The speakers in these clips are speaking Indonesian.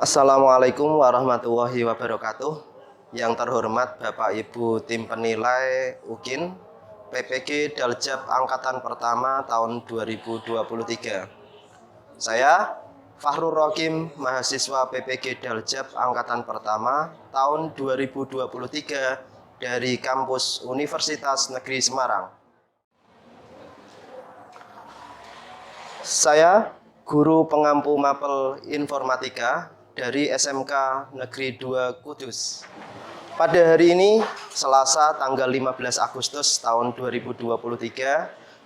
Assalamualaikum warahmatullahi wabarakatuh. Yang terhormat Bapak Ibu tim penilai UKIN PPG Daljab Angkatan Pertama tahun 2023. Saya Fahrul Rokim, mahasiswa PPG Daljab Angkatan Pertama tahun 2023 dari kampus Universitas Negeri Semarang. Saya guru pengampu mapel informatika dari SMK Negeri 2 Kudus. Pada hari ini, Selasa tanggal 15 Agustus tahun 2023,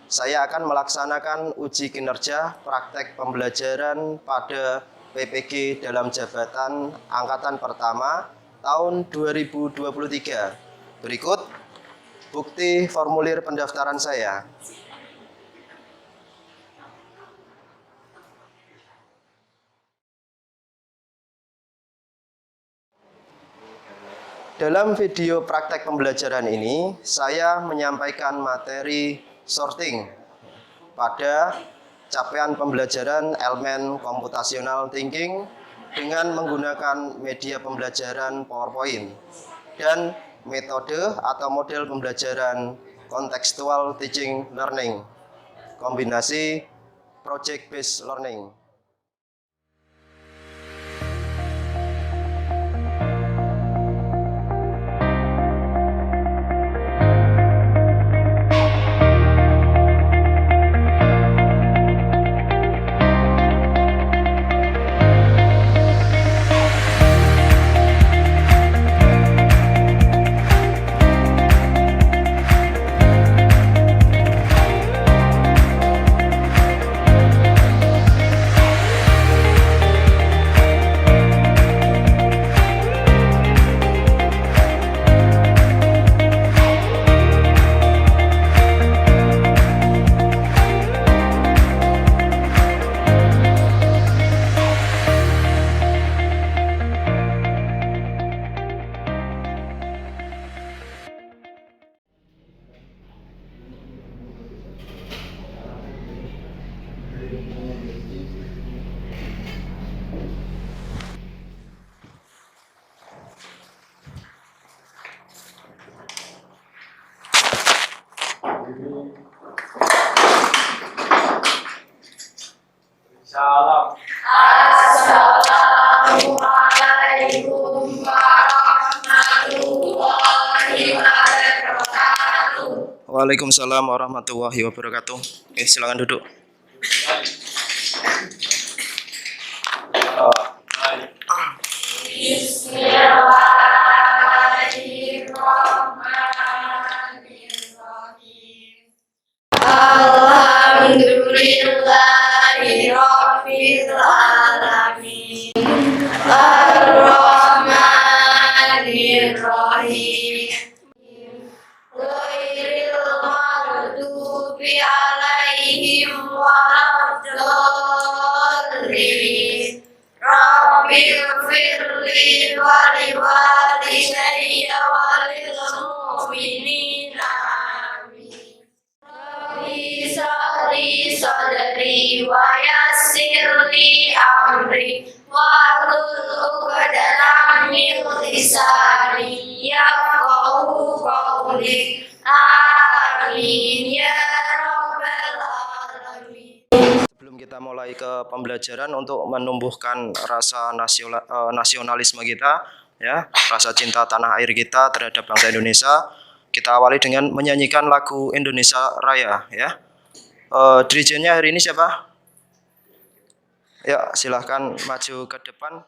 saya akan melaksanakan uji kinerja praktek pembelajaran pada PPG dalam jabatan Angkatan Pertama tahun 2023. Berikut bukti formulir pendaftaran saya. Dalam video praktek pembelajaran ini, saya menyampaikan materi sorting pada capaian pembelajaran elemen computational thinking dengan menggunakan media pembelajaran PowerPoint dan metode atau model pembelajaran contextual teaching learning, kombinasi project based learning. Salam. Assalamualaikum warahmatullahi wabarakatuh. Waalaikumsalam warahmatullahi wabarakatuh. Silakan duduk. Bismillahirrahmanirrahim. Alhamdulillahirabbil alamin. Ar-Rahmanir-Rahim. Ghairil maghdubi alaihim waladdallin. Rabbil firli wa liwalidayya wa lil mu'minina amin. Rabbi shrah sadri wa yassir li amri wahlul 'uqdatam min lisani yafqahu qawli. Amin ya rabbal alamin. Sebelum kita mulai ke pembelajaran untuk menumbuhkan rasa nasionalisme kita, ya, rasa cinta tanah air kita terhadap bangsa Indonesia, kita awali dengan menyanyikan lagu Indonesia Raya, ya. Dirijennya hari ini siapa? Ya, silahkan maju ke depan.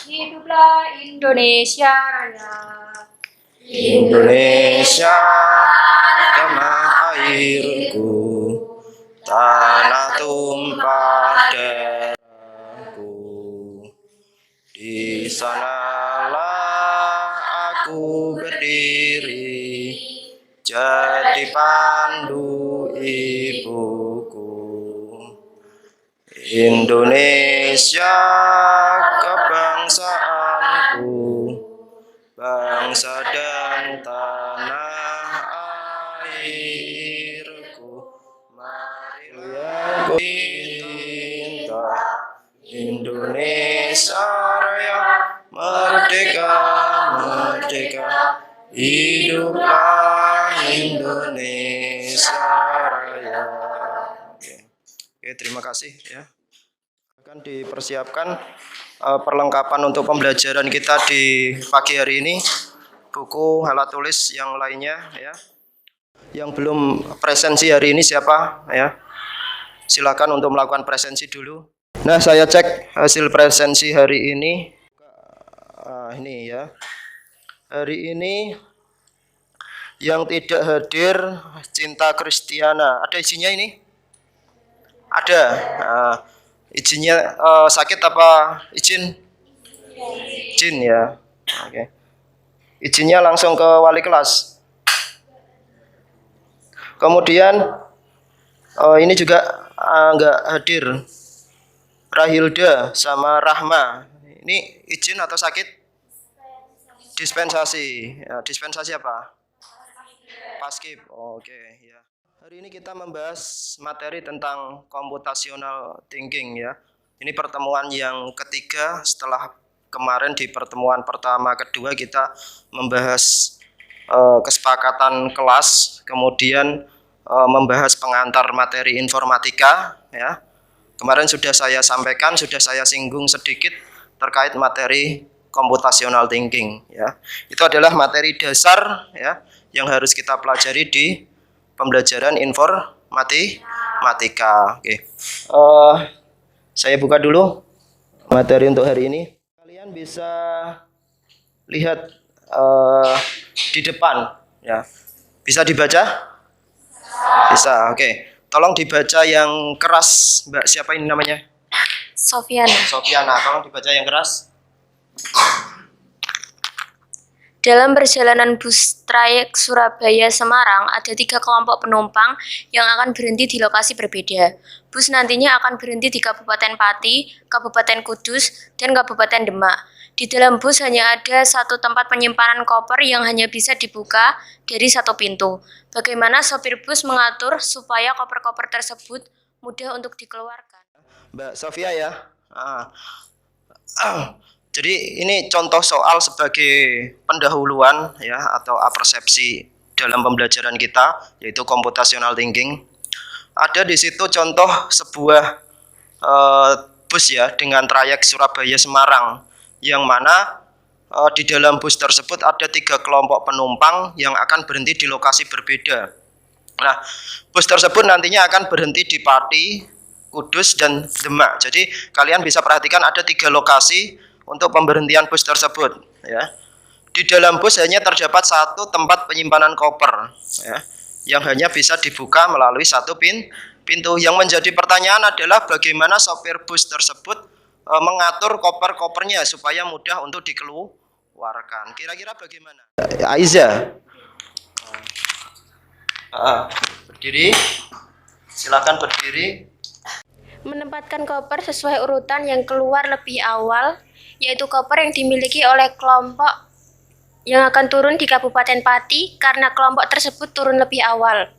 Hiduplah Indonesia Raya. Indonesia tanah airku, tanah tumpah darahku. Di sanalah aku berdiri, jadi pandu ibuku. Indonesia kebangsaanku, bangsa dan tanah airku. Mari ya Cinta Indonesia Raya, merdeka, merdeka, hiduplah Indonesia Raya. Oke, terima kasih ya. Akan dipersiapkan perlengkapan untuk pembelajaran kita di pagi hari ini, buku, alat tulis yang lainnya ya. Yang belum presensi hari ini siapa ya? Silakan untuk melakukan presensi dulu. Nah, saya cek hasil presensi hari ini. Ini ya. Hari ini yang tidak hadir Cinta Kristiana. Ada izinnya ini? Ada. Izinnya sakit apa izin? Izin ya. Oke. Izinnya langsung ke wali kelas. Kemudian ini juga nggak hadir Rahilda sama Rahma. Ini izin atau sakit? Dispensasi. Ya, dispensasi apa? Paskib. Oke ya. Hari ini kita membahas materi tentang computational thinking ya. Ini pertemuan yang ketiga setelah kemarin di pertemuan pertama kedua kita membahas kesepakatan kelas, kemudian membahas pengantar materi informatika ya. Kemarin sudah saya sampaikan, sudah saya singgung sedikit terkait materi computational thinking ya. Itu adalah materi dasar ya yang harus kita pelajari di pembelajaran informatika. Oke. Saya buka dulu materi untuk hari ini. Kalian bisa lihat di depan ya. Bisa dibaca? Bisa, oke. Tolong dibaca yang keras, Mbak. Siapa ini namanya? Sofiana. Sofiana, tolong dibaca yang keras. Dalam perjalanan bus trayek Surabaya-Semarang, ada 3 kelompok penumpang yang akan berhenti di lokasi berbeda. Bus nantinya akan berhenti di Kabupaten Pati, Kabupaten Kudus, dan Kabupaten Demak. Di dalam bus hanya ada satu tempat penyimpanan koper yang hanya bisa dibuka dari satu pintu. Bagaimana sopir bus mengatur supaya koper-koper tersebut mudah untuk dikeluarkan? Mbak Sofia ya. Jadi ini contoh soal sebagai pendahuluan ya atau apersepsi dalam pembelajaran kita, yaitu computational thinking. Ada di situ contoh sebuah bus ya dengan trayek Surabaya Semarang, yang mana di dalam bus tersebut ada 3 kelompok penumpang yang akan berhenti di lokasi berbeda. Nah, bus tersebut nantinya akan berhenti di Pati, Kudus, dan Demak. Jadi kalian bisa perhatikan ada 3 lokasi untuk pemberhentian bus tersebut ya. Di dalam bus hanya terdapat satu tempat penyimpanan koper ya, yang hanya bisa dibuka melalui satu pintu. Yang menjadi pertanyaan adalah bagaimana sopir bus tersebut mengatur koper-kopernya supaya mudah untuk dikeluarkan. Kira-kira bagaimana? Aiza. Berdiri. Silakan berdiri. Menempatkan koper sesuai urutan yang keluar lebih awal, yaitu koper yang dimiliki oleh kelompok yang akan turun di Kabupaten Pati karena kelompok tersebut turun lebih awal.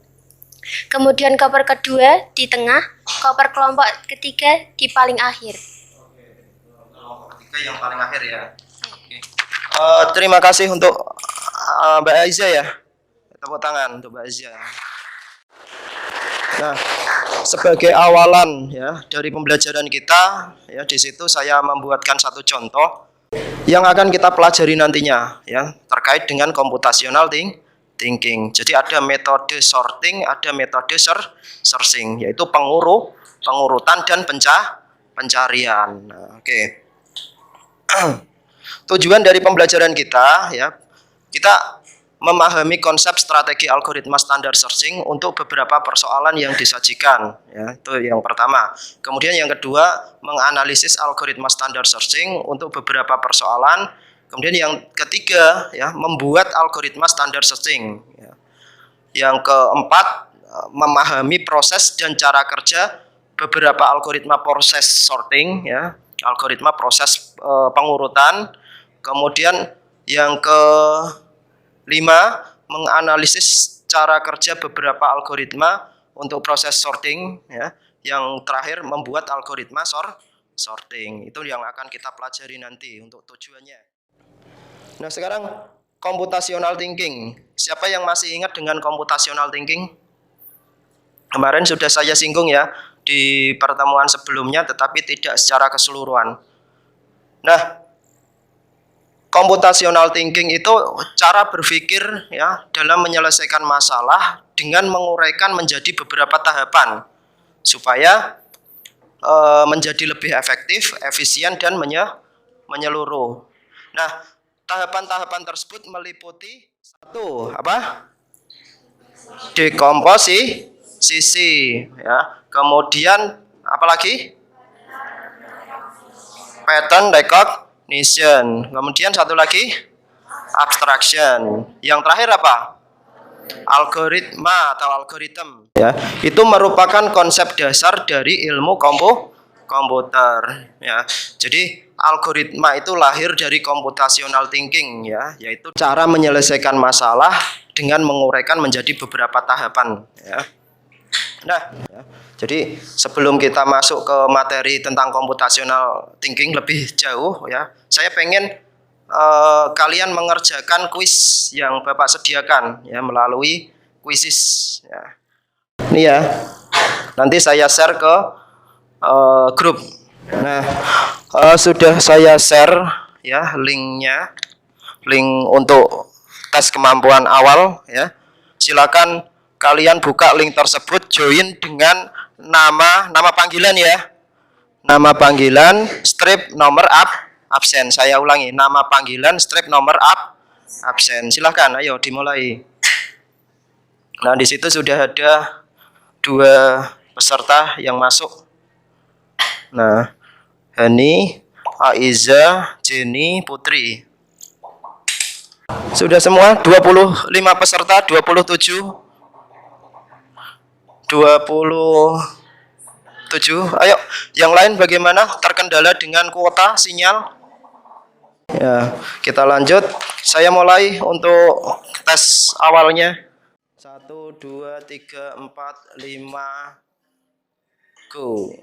Kemudian koper kedua di tengah, koper kelompok ketiga di paling akhir. Kelompok ketiga yang paling akhir ya. Oke. Terima kasih untuk Mbak Aiza ya. Tepuk tangan untuk Mbak Aiza. Nah, sebagai awalan ya dari pembelajaran kita ya, di situ saya membuatkan satu contoh yang akan kita pelajari nantinya ya terkait dengan computational thinking. Jadi ada metode sorting, ada metode searching, yaitu pengurutan dan pencarian. Nah, oke. Tujuan dari pembelajaran kita ya, kita memahami konsep strategi algoritma standar searching untuk beberapa persoalan yang disajikan ya, itu yang pertama. Kemudian yang kedua, menganalisis algoritma standar searching untuk beberapa persoalan. Kemudian yang ketiga ya, membuat algoritma standar searching ya. Yang keempat, memahami proses dan cara kerja beberapa algoritma proses sorting ya, algoritma proses pengurutan. Kemudian yang ke 5, menganalisis cara kerja beberapa algoritma untuk proses sorting, ya. Yang terakhir membuat algoritma sorting. Itu yang akan kita pelajari nanti untuk tujuannya. Nah, sekarang computational thinking. Siapa yang masih ingat dengan computational thinking? Kemarin sudah saya singgung ya di pertemuan sebelumnya, tetapi tidak secara keseluruhan. Nah, computational thinking itu cara berpikir ya dalam menyelesaikan masalah dengan menguraikan menjadi beberapa tahapan supaya menjadi lebih efektif, efisien, dan menyeluruh. Nah, tahapan-tahapan tersebut meliputi satu apa? Dekomposisi, ya. Kemudian apalagi? Pattern recognition. Kemudian satu lagi abstraction. Yang terakhir apa? Algoritma atau algoritma, ya. Itu merupakan konsep dasar dari ilmu komputer, ya. Jadi algoritma itu lahir dari computational thinking, ya, yaitu cara menyelesaikan masalah dengan menguraikan menjadi beberapa tahapan, ya. Nah, ya, jadi sebelum kita masuk ke materi tentang computational thinking lebih jauh, ya, saya pengen kalian mengerjakan kuis yang Bapak sediakan ya melalui kuisis ya. Ini ya. Nanti saya share ke grup. Nah, sudah saya share ya linknya, link untuk tes kemampuan awal ya. Silakan kalian buka link tersebut, join dengan nama panggilan ya. Nama panggilan, strip, nomor absen. Saya ulangi, nama panggilan, strip, nomor absen. Silahkan, ayo dimulai. Nah, di situ sudah ada 2 peserta yang masuk. Nah, Hani, Aiza, Jenny, Putri. Sudah semua 25 peserta, 27. 27. Ayo, yang lain bagaimana? Terkendala dengan kuota sinyal? Ya, kita lanjut. Saya mulai untuk tes awalnya. 1, 2, 3, 4, 5. Go.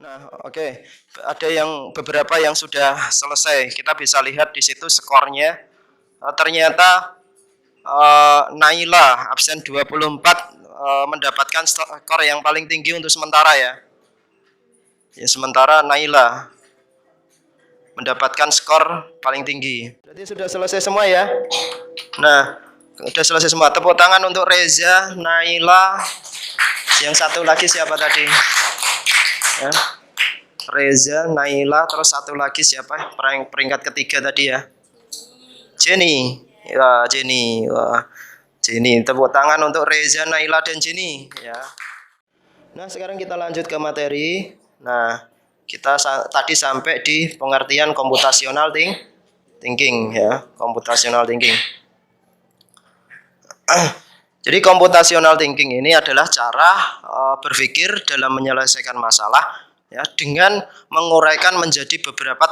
Nah, oke. Ada beberapa yang sudah selesai. Kita bisa lihat di situ skornya. Ternyata Naila absen 24 mendapatkan skor yang paling tinggi untuk sementara ya. Ya, sementara Naila mendapatkan skor paling tinggi. Berarti sudah selesai semua ya. Nah, sudah selesai semua. Tepuk tangan untuk Reza, Naila. Yang satu lagi siapa tadi? Ya. Reza, Naila, terus satu lagi siapa? Peringkat ketiga tadi ya. Jenny. Ya, Jenny. Wah. Jenny, tepuk tangan untuk Reza, Naila, dan Jenny ya. Nah, sekarang kita lanjut ke materi. Nah, kita tadi sampai di pengertian computational thinking ya, computational thinking. Jadi computational thinking ini adalah cara berpikir dalam menyelesaikan masalah ya dengan menguraikan menjadi beberapa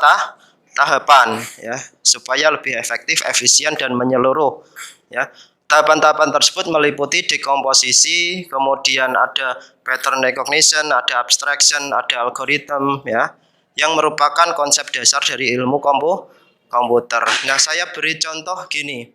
tahapan ya supaya lebih efektif, efisien, dan menyeluruh ya. Tahapan-tahapan tersebut meliputi dekomposisi, kemudian ada pattern recognition, ada abstraction, ada algoritma, ya, yang merupakan konsep dasar dari ilmu komputer. Nah, saya beri contoh gini.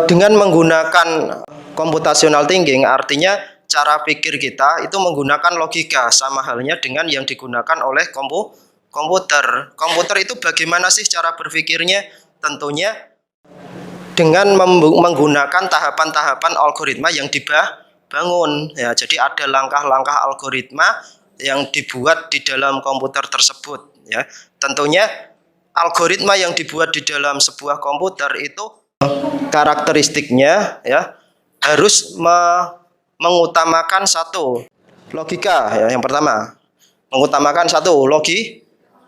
Dengan menggunakan computational thinking, artinya cara pikir kita itu menggunakan logika, sama halnya dengan yang digunakan oleh komputer. Komputer itu bagaimana sih cara berpikirnya? Tentunya dengan menggunakan tahapan-tahapan algoritma yang dibangun, ya. Jadi ada langkah-langkah algoritma yang dibuat di dalam komputer tersebut, ya. Tentunya algoritma yang dibuat di dalam sebuah komputer itu karakteristiknya, ya, harus mengutamakan satu logika, ya. Yang pertama mengutamakan satu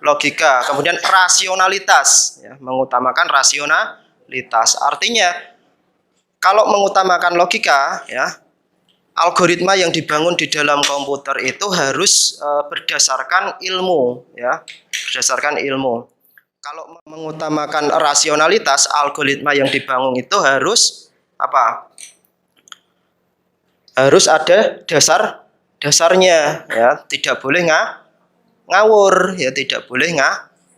logika, kemudian rasionalitas, ya, mengutamakan rasionalitas. Artinya kalau mengutamakan logika, ya, algoritma yang dibangun di dalam komputer itu harus berdasarkan ilmu, ya, berdasarkan ilmu. Kalau mengutamakan rasionalitas, algoritma yang dibangun itu harus apa? Harus ada dasarnya, ya, tidak boleh ngawur, ya, tidak boleh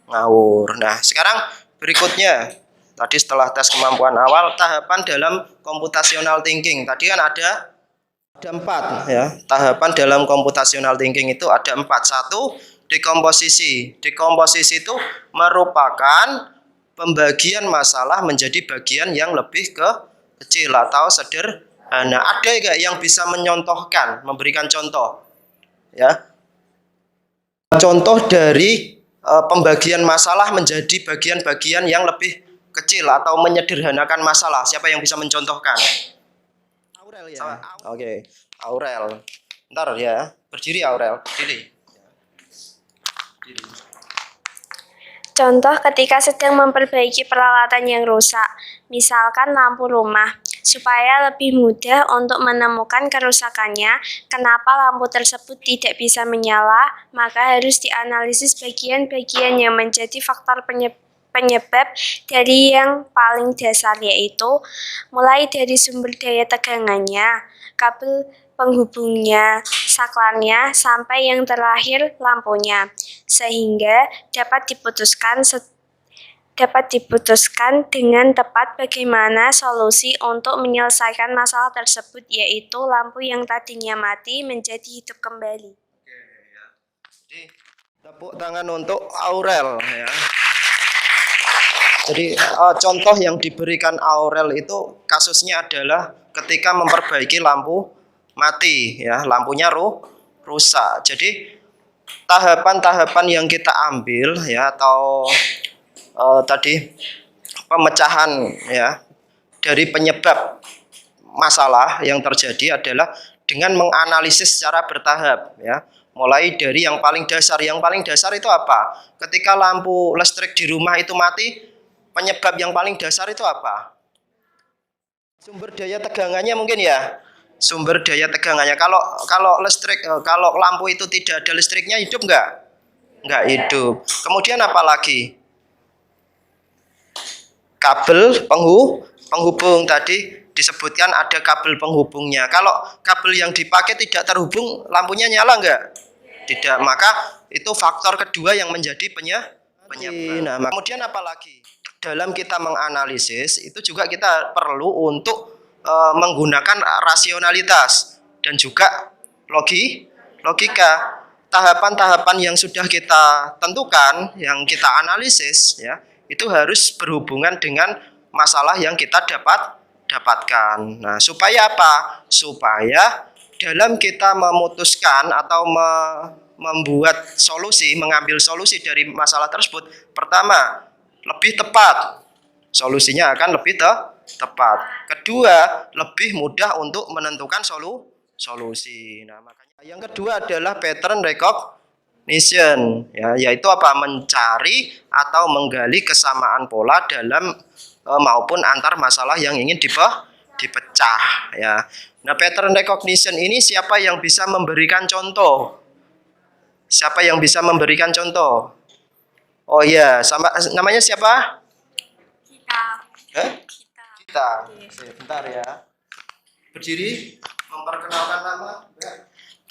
ngawur. Nah, sekarang berikutnya, tadi setelah tes kemampuan awal, tahapan dalam computational thinking. Tadi kan ada 4, ya. Tahapan dalam computational thinking itu ada 4. Satu, dekomposisi. Dekomposisi itu merupakan pembagian masalah menjadi bagian yang lebih kecil atau sederhana. Ada nggak yang bisa menyontohkan, memberikan contoh, ya? Contoh dari pembagian masalah menjadi bagian-bagian yang lebih kecil atau menyederhanakan masalah. Siapa yang bisa mencontohkan? Aurel, ya. Oke, Aurel. Ntar ya, berdiri Aurel. Berdiri. Contoh ketika sedang memperbaiki peralatan yang rusak, misalkan lampu rumah. Supaya lebih mudah untuk menemukan kerusakannya, kenapa lampu tersebut tidak bisa menyala, maka harus dianalisis bagian-bagian yang menjadi faktor penyebab dari yang paling dasar, yaitu mulai dari sumber daya tegangannya, kabel penghubungnya, saklarnya, sampai yang terakhir lampunya, sehingga dapat diputuskan dengan tepat bagaimana solusi untuk menyelesaikan masalah tersebut, yaitu lampu yang tadinya mati menjadi hidup kembali. Jadi tepuk tangan untuk Aurel, ya. Jadi contoh yang diberikan Aurel itu kasusnya adalah ketika memperbaiki lampu mati, ya, lampunya rusak. Jadi tahapan-tahapan yang kita ambil, ya, atau tadi pemecahan, ya, dari penyebab masalah yang terjadi adalah dengan menganalisis secara bertahap, ya. Mulai dari yang paling dasar. Yang paling dasar itu apa? Ketika lampu listrik di rumah itu mati, penyebab yang paling dasar itu apa? Sumber daya tegangannya mungkin, ya. Sumber daya tegangannya. Kalau listrik, kalau lampu itu tidak ada listriknya, hidup nggak hidup. Kemudian apa lagi? Kabel penghubung tadi disebutkan ada kabel penghubungnya. Kalau kabel yang dipakai tidak terhubung, lampunya nyala nggak? Tidak. Maka itu faktor kedua yang menjadi penyebab. Nah, kemudian apa lagi? Dalam kita menganalisis itu juga kita perlu untuk menggunakan rasionalitas dan juga logika. Tahapan-tahapan yang sudah kita tentukan, yang kita analisis, ya, itu harus berhubungan dengan masalah yang kita dapatkan. Nah, supaya apa? Supaya dalam kita memutuskan atau membuat solusi, mengambil solusi dari masalah tersebut, pertama, lebih tepat. Solusinya akan lebih tepat. Kedua, lebih mudah untuk menentukan solusi. Nah, makanya yang kedua adalah pattern recognition, ya, yaitu apa? Mencari atau menggali kesamaan pola dalam maupun antar masalah yang ingin dipecah, ya. Nah, pattern recognition ini siapa yang bisa memberikan contoh? Siapa yang bisa memberikan contoh? Oh iya, namanya siapa? Kita. Kita. Sebentar ya. Berdiri, memperkenalkan nama, Mbak.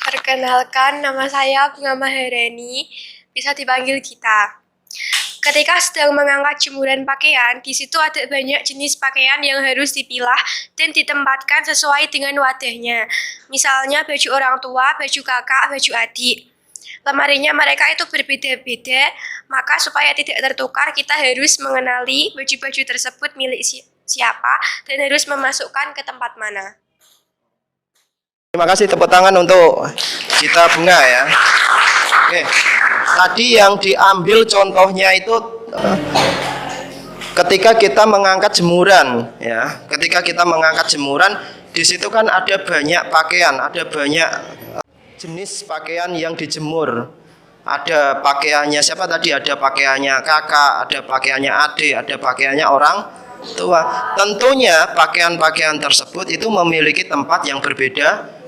Perkenalkan, nama saya Bunga Maharani, bisa dipanggil Gita. Ketika sedang mengangkat jemuran pakaian, di situ ada banyak jenis pakaian yang harus dipilah dan ditempatkan sesuai dengan wadahnya. Misalnya baju orang tua, baju kakak, baju adik. Lemarinya mereka itu berbeda-beda, maka supaya tidak tertukar, kita harus mengenali baju-baju tersebut milik siapa dan harus memasukkan ke tempat mana. Terima kasih, tepuk tangan untuk Gita Bunga ya. Oke. Tadi yang diambil contohnya itu ketika kita mengangkat jemuran ya. Ketika kita mengangkat jemuran, di situ kan ada banyak pakaian, ada banyak jenis pakaian yang dijemur. Ada pakaiannya siapa tadi? Ada pakaiannya kakak, ada pakaiannya adik, ada pakaiannya orang tua. Tentunya pakaian-pakaian tersebut itu memiliki tempat yang berbeda.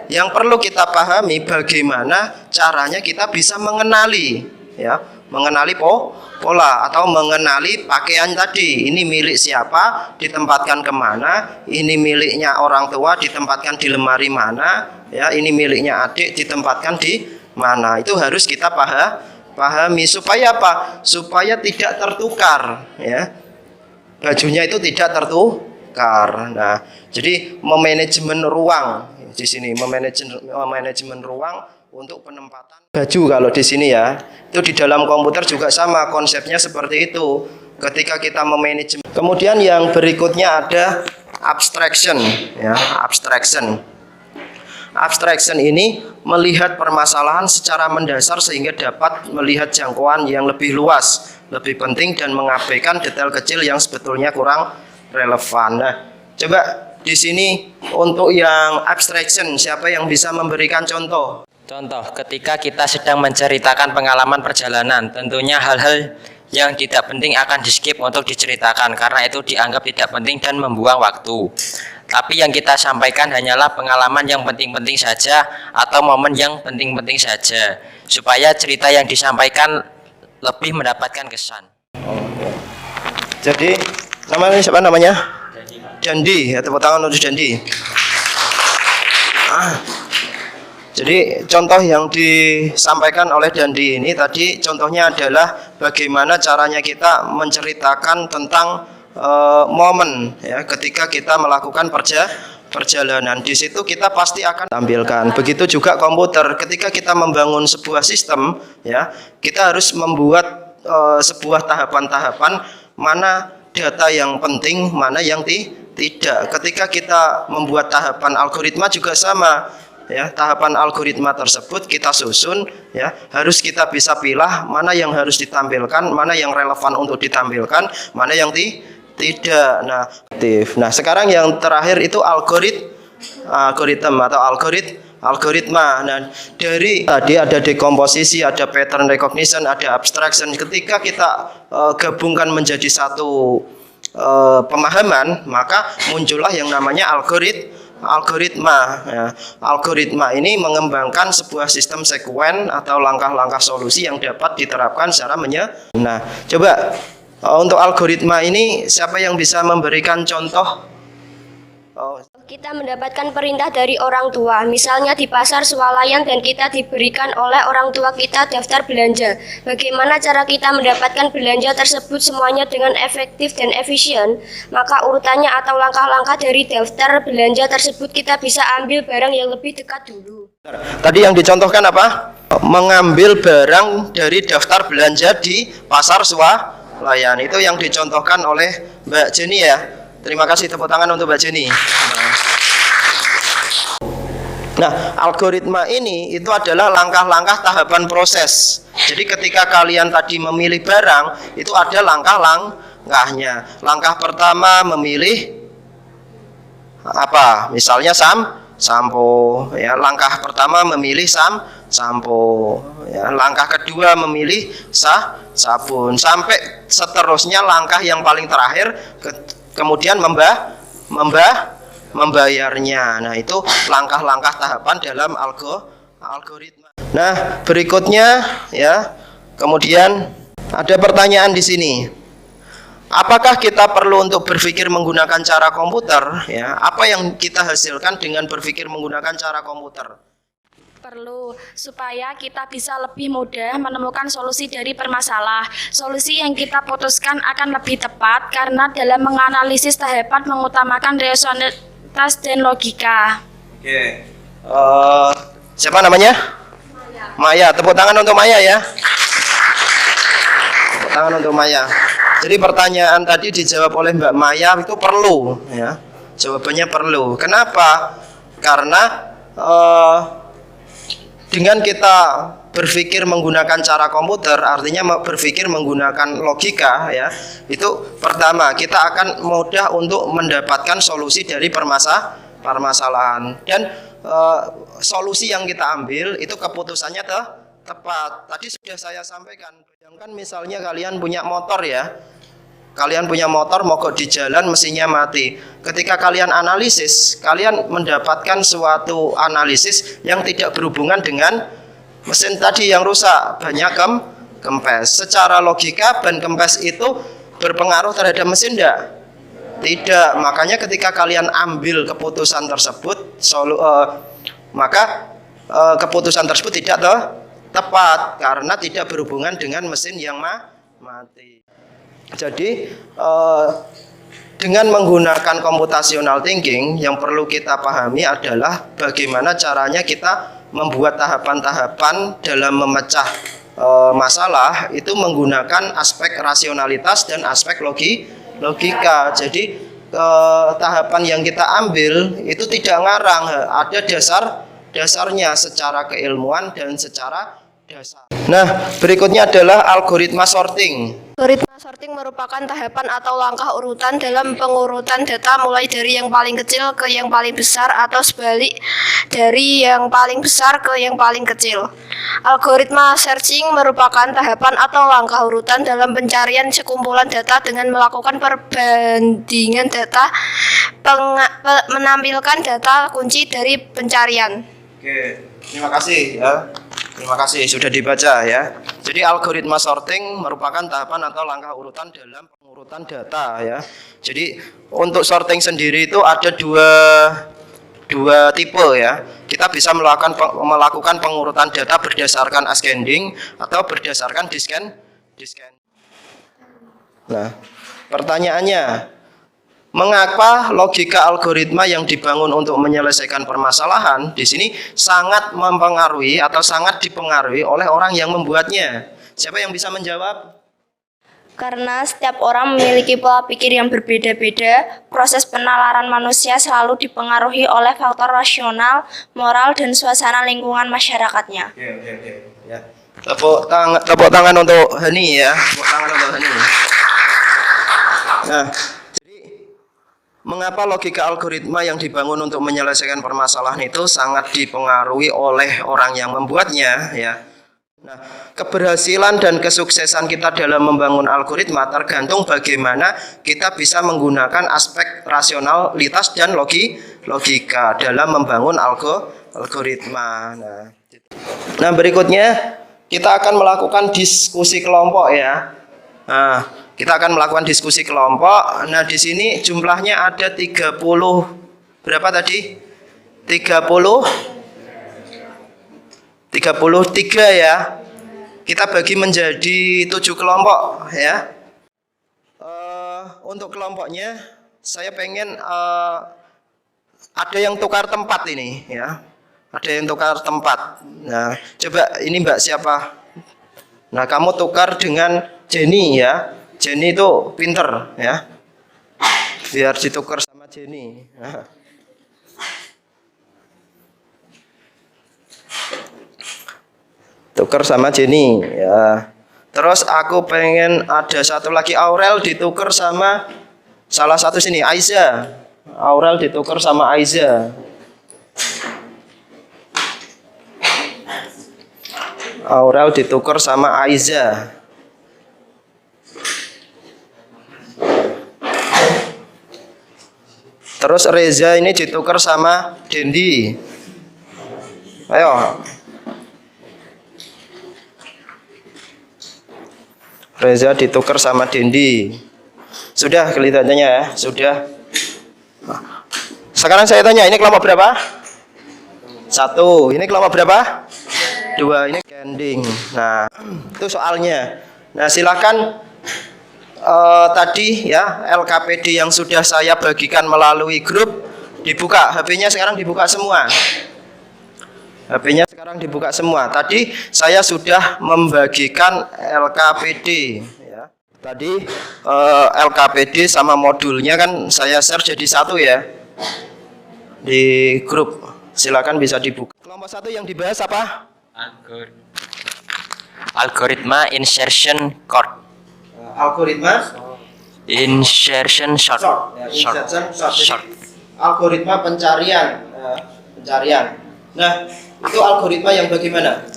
Yang perlu kita pahami bagaimana caranya kita bisa mengenali ya, mengenali pola atau mengenali pakaian tadi. Ini milik siapa, ditempatkan kemana, ini miliknya orang tua, ditempatkan di lemari mana, ya, ini miliknya adik, ditempatkan di mana. Itu harus kita pahami supaya apa? Supaya tidak tertukar ya. Bajunya itu tidak tertukar. Nah, jadi memanajemen ruang di sini, memanajemen ruang untuk penempatan baju kalau di sini ya. Itu di dalam komputer juga sama konsepnya seperti itu. Ketika kita memanajemen. Kemudian yang berikutnya ada abstraction ya, abstraction. Abstraction ini melihat permasalahan secara mendasar sehingga dapat melihat jangkauan yang lebih luas, lebih penting dan mengabaikan detail kecil yang sebetulnya kurang relevan. Nah, coba di sini untuk yang abstraction, siapa yang bisa memberikan contoh? Contoh, ketika kita sedang menceritakan pengalaman perjalanan, tentunya hal-hal yang tidak penting akan di-skip untuk diceritakan karena itu dianggap tidak penting dan membuang waktu. Tapi yang kita sampaikan hanyalah pengalaman yang penting-penting saja atau momen yang penting-penting saja, supaya cerita yang disampaikan lebih mendapatkan kesan. Jadi, namanya siapa namanya? Dandi, ya, tepuk tangan untuk Dandi. Jadi contoh yang disampaikan oleh Dandi ini tadi contohnya adalah bagaimana caranya kita menceritakan tentang momen ya ketika kita melakukan perjalanan. Di situ kita pasti akan tampilkan. Begitu juga komputer, ketika kita membangun sebuah sistem ya, kita harus membuat sebuah tahapan-tahapan mana data yang penting, mana yang tidak. Ketika kita membuat tahapan algoritma juga sama ya, tahapan algoritma tersebut kita susun ya, harus kita bisa pilih mana yang harus ditampilkan, mana yang relevan untuk ditampilkan, mana yang tidak. Nah, sekarang yang terakhir itu algoritma atau algoritma. Nah, dari tadi ada dekomposisi, ada pattern recognition, ada abstraction. Ketika kita gabungkan menjadi satu pemahaman, maka muncullah yang namanya algoritma ya. Algoritma ini mengembangkan sebuah sistem sekuen atau langkah-langkah solusi yang dapat diterapkan secara Nah, coba untuk algoritma ini siapa yang bisa memberikan contoh? Kita mendapatkan perintah dari orang tua, misalnya di pasar swalayan dan kita diberikan oleh orang tua kita daftar belanja. Bagaimana cara kita mendapatkan belanja tersebut semuanya dengan efektif dan efisien? Maka urutannya atau langkah-langkah dari daftar belanja tersebut kita bisa ambil barang yang lebih dekat dulu. Tadi yang dicontohkan apa? Mengambil barang dari daftar belanja di pasar swalayan. Itu yang dicontohkan oleh Mbak Jenny ya. Terima kasih, tepuk tangan untuk Mbak Jenny. Nah, algoritma ini itu adalah langkah-langkah tahapan proses. Jadi ketika kalian tadi memilih barang, itu ada langkah-langkahnya. Langkah pertama memilih apa? Misalnya sampo. Ya, langkah pertama memilih sampo. Ya, langkah kedua memilih sabun. Sampai seterusnya langkah yang paling terakhir kemudian membayarnya. Nah, itu langkah-langkah tahapan dalam algoritma. Nah, berikutnya ya. Kemudian ada pertanyaan di sini. apakah kita perlu untuk berpikir menggunakan cara komputer? Ya, apa yang kita hasilkan dengan berpikir menggunakan cara komputer? Perlu, supaya kita bisa lebih mudah menemukan solusi dari permasalahan. Solusi yang kita putuskan akan lebih tepat karena dalam menganalisis tahapan mengutamakan rasionalitas dan logika. Oke. Siapa namanya? Maya. Tepuk tangan untuk Maya ya. Tepuk tangan untuk Maya. Jadi pertanyaan tadi dijawab oleh Mbak Maya itu perlu ya. Jawabannya perlu. Kenapa? Karena dengan kita berpikir menggunakan cara komputer, artinya berpikir menggunakan logika ya, itu pertama kita akan mudah untuk mendapatkan solusi dari permasalahan, dan solusi yang kita ambil itu keputusannya tepat. Tadi sudah saya sampaikan, bayangkan misalnya kalian punya motor ya, kalian punya motor mogok di jalan, mesinnya mati. Ketika kalian analisis, kalian mendapatkan suatu analisis yang tidak berhubungan dengan mesin tadi yang rusak, banyak kempes. Secara logika ban kempes itu berpengaruh terhadap mesin enggak? Tidak. Makanya ketika kalian ambil keputusan tersebut, maka keputusan tersebut tidak tepat karena tidak berhubungan dengan mesin yang mati. Jadi dengan menggunakan computational thinking, yang perlu kita pahami adalah bagaimana caranya kita membuat tahapan-tahapan dalam memecah masalah itu menggunakan aspek rasionalitas dan aspek logika. Jadi tahapan yang kita ambil itu tidak ngarang, ada dasarnya secara keilmuan dan secara dasar. Nah, berikutnya adalah algoritma sorting. Algoritma sorting merupakan tahapan atau langkah urutan dalam pengurutan data mulai dari yang paling kecil ke yang paling besar atau sebalik dari yang paling besar ke yang paling kecil. Algoritma searching merupakan tahapan atau langkah urutan dalam pencarian sekumpulan data dengan melakukan perbandingan data, menampilkan data kunci dari pencarian. Oke, terima kasih ya. Terima kasih sudah dibaca ya. Jadi algoritma sorting merupakan tahapan atau langkah urutan dalam pengurutan data ya. Jadi untuk sorting sendiri itu ada dua tipe ya. Kita bisa melakukan pengurutan data berdasarkan ascending atau berdasarkan descending. Nah, pertanyaannya, mengapa logika algoritma yang dibangun untuk menyelesaikan permasalahan di sini sangat mempengaruhi atau sangat dipengaruhi oleh orang yang membuatnya? Siapa yang bisa menjawab? Karena setiap orang memiliki pola pikir yang berbeda-beda, proses penalaran manusia selalu dipengaruhi oleh faktor rasional, moral, dan suasana lingkungan masyarakatnya. Ya. Tepuk tangan untuk Hani ya. Tepuk tangan untuk Hani. Nah, mengapa logika algoritma yang dibangun untuk menyelesaikan permasalahan itu sangat dipengaruhi oleh orang yang membuatnya ya. Nah, keberhasilan dan kesuksesan kita dalam membangun algoritma tergantung bagaimana kita bisa menggunakan aspek rasionalitas dan logika dalam membangun algoritma. Nah, berikutnya kita akan melakukan diskusi kelompok ya. Nah, kita akan melakukan diskusi kelompok. Nah, di sini jumlahnya ada 30 berapa tadi? 33 ya. Kita bagi menjadi 7 kelompok ya. Untuk kelompoknya saya pengen ada yang tukar tempat ini ya. Ada yang tukar tempat. Nah, coba ini Mbak siapa? Nah, kamu tukar dengan Jenny ya. Jenny itu pinter ya. Biar ditukar sama Jenny. Nah. Tukar sama Jenny ya. Terus aku pengen ada satu lagi Aurel ditukar sama salah satu sini Aiza. Aurel ditukar sama Aiza. Aurel ditukar sama Aiza. Terus Reza ini ditukar sama Dendi. Ayo. Reza ditukar sama Dendi. Sudah kelihatannya ya, sudah. Sekarang saya tanya, ini kelompok berapa? 1. Ini kelompok berapa? 2. Ini ending. Nah, itu soalnya. Nah, silakan tadi ya LKPD yang sudah saya bagikan melalui grup dibuka. HP-nya sekarang dibuka semua. HP-nya sekarang dibuka semua. Tadi saya sudah membagikan LKPD ya. Tadi LKPD sama modulnya kan saya share jadi satu ya di grup. Silakan bisa dibuka. Kelompok 1 yang dibahas apa? Algoritma insertion short. Algoritma Insertion short. Ya, insertion short. Algoritma pencarian. Nah, itu algoritma yang bagaimana?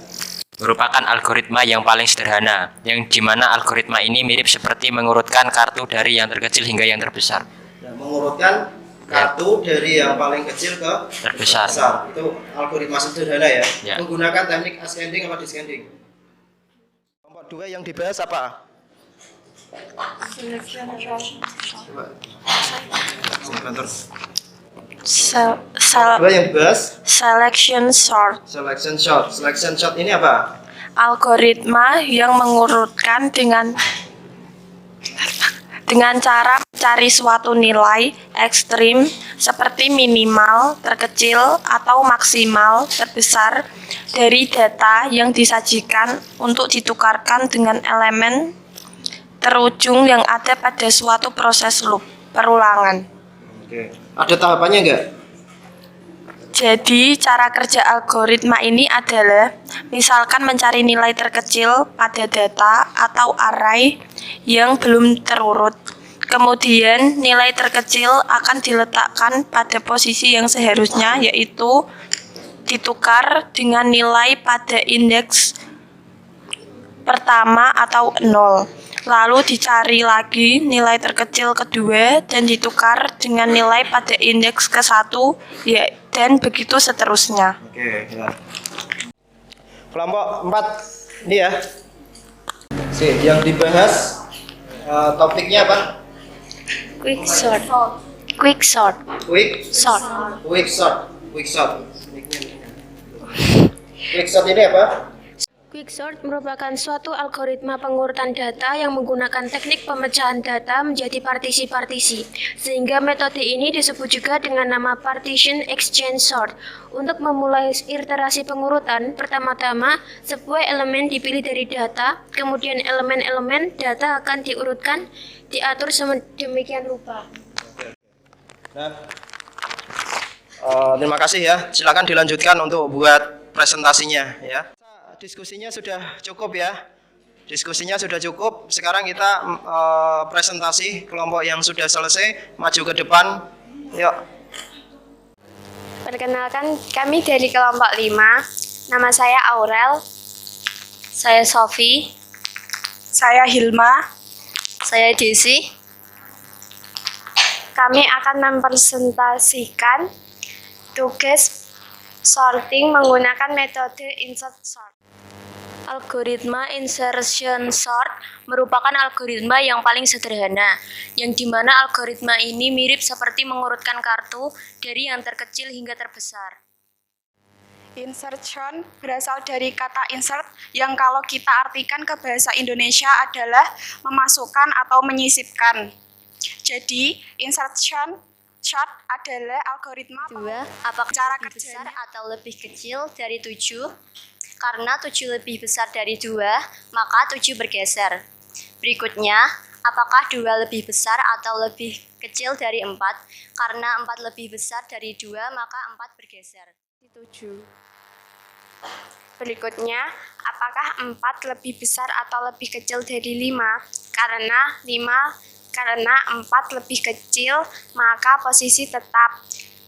Merupakan algoritma yang paling sederhana, yang dimana algoritma ini mirip seperti mengurutkan kartu dari yang terkecil hingga yang terbesar. Nah, mengurutkan kartu dari yang paling kecil ke Terbesar. besar. Itu algoritma sederhana ya. Ya. Menggunakan teknik ascending apa descending. Kelompok 2 yang dibahas apa? Dua yang dibahas Selection sort. selection short. Selection short ini apa? Algoritma yang mengurutkan dengan cara mencari suatu nilai ekstrim seperti minimal, terkecil, atau maksimal, terbesar dari data yang disajikan untuk ditukarkan dengan elemen terujung yang ada pada suatu proses loop perulangan. Oke. Ada tahapannya enggak? Jadi, cara kerja algoritma ini adalah misalkan mencari nilai terkecil pada data atau array yang belum terurut. Kemudian, nilai terkecil akan diletakkan pada posisi yang seharusnya, yaitu ditukar dengan nilai pada indeks pertama atau 0. Lalu dicari lagi nilai terkecil kedua dan ditukar dengan nilai pada indeks ke-1 ya, dan begitu seterusnya. Oke, ya. Kelompok 4 ini ya. Yang dibahas topiknya apa? Quick sort. Quick sort. Quick Sort. Quick sort. Quick sort ini apa? Quicksort merupakan suatu algoritma pengurutan data yang menggunakan teknik pemecahan data menjadi partisi-partisi, sehingga metode ini disebut juga dengan nama partition exchange sort. Untuk memulai iterasi pengurutan, pertama-tama sebuah elemen dipilih dari data, kemudian elemen-elemen data akan diurutkan, diatur sedemikian rupa. Nah, terima kasih ya. Silakan dilanjutkan untuk buat presentasinya ya. Diskusinya sudah cukup ya. Diskusinya sudah cukup. Sekarang kita presentasi kelompok yang sudah selesai. Maju ke depan. Yuk. Perkenalkan, kami dari kelompok 5. Nama saya Aurel. Saya Sofi. Saya Hilma. Saya Desi. Kami akan mempresentasikan tugas sorting menggunakan metode insert sort. Algoritma insertion sort merupakan algoritma yang paling sederhana, yang dimana algoritma ini mirip seperti mengurutkan kartu dari yang terkecil hingga terbesar. Insertion berasal dari kata insert yang kalau kita artikan ke bahasa Indonesia adalah memasukkan atau menyisipkan. Jadi, insertion sort adalah algoritma 2. Apakah cara lebih besar kerjanya atau lebih kecil dari 7? Karena 7 lebih besar dari 2, maka 7 bergeser. Berikutnya, apakah 2 lebih besar atau lebih kecil dari 4? Karena 4 lebih besar dari 2, maka 4 bergeser. 7. Berikutnya, apakah 4 lebih besar atau lebih kecil dari 5? Karena 4 lebih kecil, maka posisi tetap,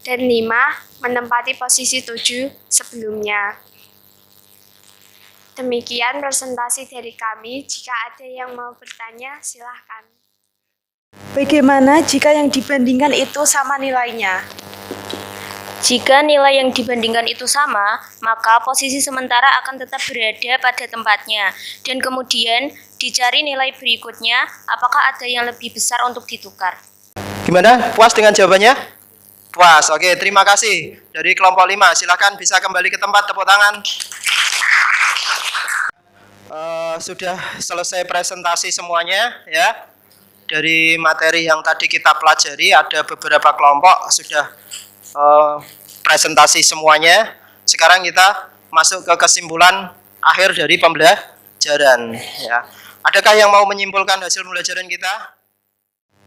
dan 5 menempati posisi 7 sebelumnya. Demikian presentasi dari kami. Jika ada yang mau bertanya, silahkan. Bagaimana jika yang dibandingkan itu sama nilainya? Jika nilai yang dibandingkan itu sama, maka posisi sementara akan tetap berada pada tempatnya, dan kemudian dicari nilai berikutnya apakah ada yang lebih besar untuk ditukar. Gimana? Puas dengan jawabannya? Puas. Oke, terima kasih. Dari kelompok 5, silakan bisa kembali ke tempat, tepuk tangan. Sudah selesai presentasi semuanya ya. Dari materi yang tadi kita pelajari, ada beberapa kelompok sudah presentasi semuanya. Sekarang kita masuk ke kesimpulan akhir dari pembelajaran ya. Adakah yang mau menyimpulkan hasil pembelajaran kita?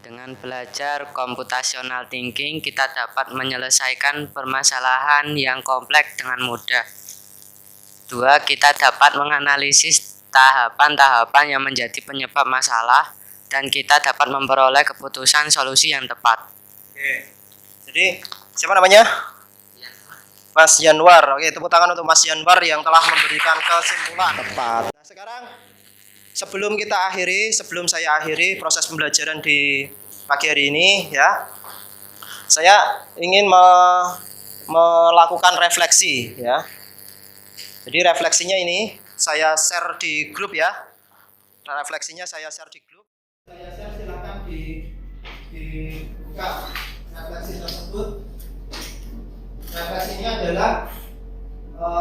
Dengan belajar computational thinking, kita dapat menyelesaikan permasalahan yang kompleks dengan mudah. 2. Kita dapat menganalisis tahapan-tahapan yang menjadi penyebab masalah, dan kita dapat memperoleh keputusan solusi yang tepat. Oke. Jadi, siapa namanya? Mas Yanwar. Oke, tepuk tangan untuk Mas Yanwar yang telah memberikan kesimpulan tepat. Nah, sekarang sebelum saya akhiri proses pembelajaran di pagi hari ini ya, saya ingin melakukan refleksi ya. Jadi refleksinya ini saya share di grup ya. Refleksinya saya share di grup. Saya share, silakan dibuka refleksi tersebut. Refleksinya adalah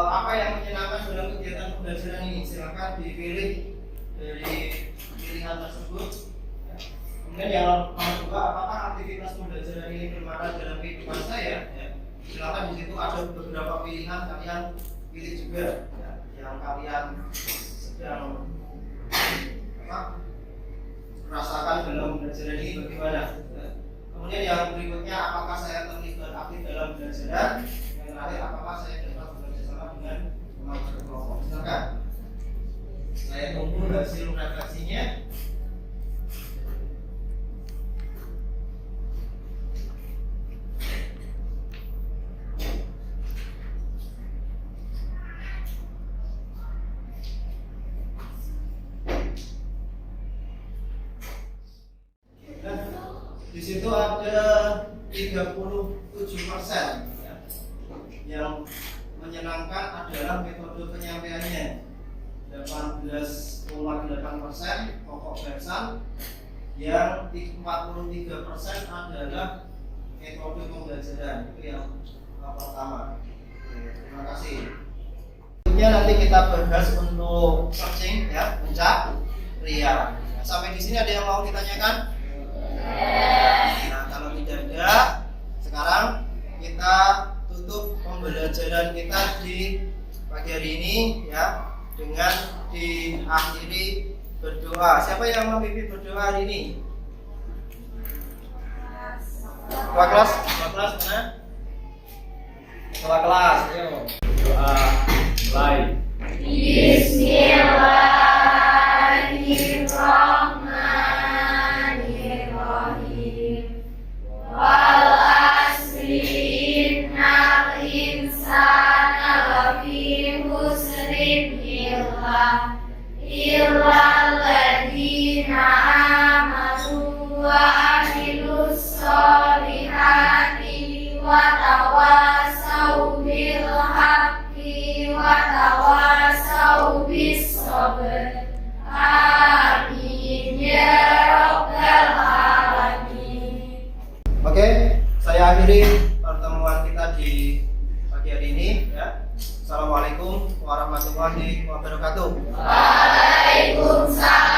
apa yang menyenangkan dalam kegiatan pembelajaran ini. Silakan dipilih dari pilihan tersebut. Kemudian yang nomor 2, apakah aktivitas pembelajaran ini bermakna dalam kehidupan saya? Ya. Silakan di situ ada beberapa pilihan, kalian pilih juga ya, yang kalian sedang rasakan dalam pembelajaran ini bagaimana. Ya. Kemudian yang berikutnya, apakah saya terlibat aktif dalam pembelajaran? Yang terakhir, apakah saya dapat bekerja sama dengan teman-teman kelompok? Silakan. Saya tunggu hasil refleksinya. Di situ ada 37% ya. Yang menyenangkan adalah metode penyampaiannya. 18,8% pokok bahasan. Yang 43% adalah metode pembelajaran. Itu yang pertama. Terima kasih. Berikutnya nanti kita bahas untuk searching ya, pencarian. Sampai di sini ada yang mau ditanyakan? Nah, kalau tidak ada, sekarang kita tutup pembelajaran kita di pagi hari ini ya dengan diakhiri berdoa. Siapa yang memimpin berdoa hari ini? Ketua kelas mana? Ketua kelas, ayo. Doa mulai. Bismillahirrahmanirrahim. Wal asri innal insana lafi khusrin illa alladziina aamanu wa amilus solihati wa tawassaw bil haqqi wa tawassaw bis sabr. Amin ya rabbal alamin. Oke, saya akhiri pertemuan kita di pagi hari ini ya. Assalamualaikum warahmatullahi wabarakatuh. Waalaikumsalam.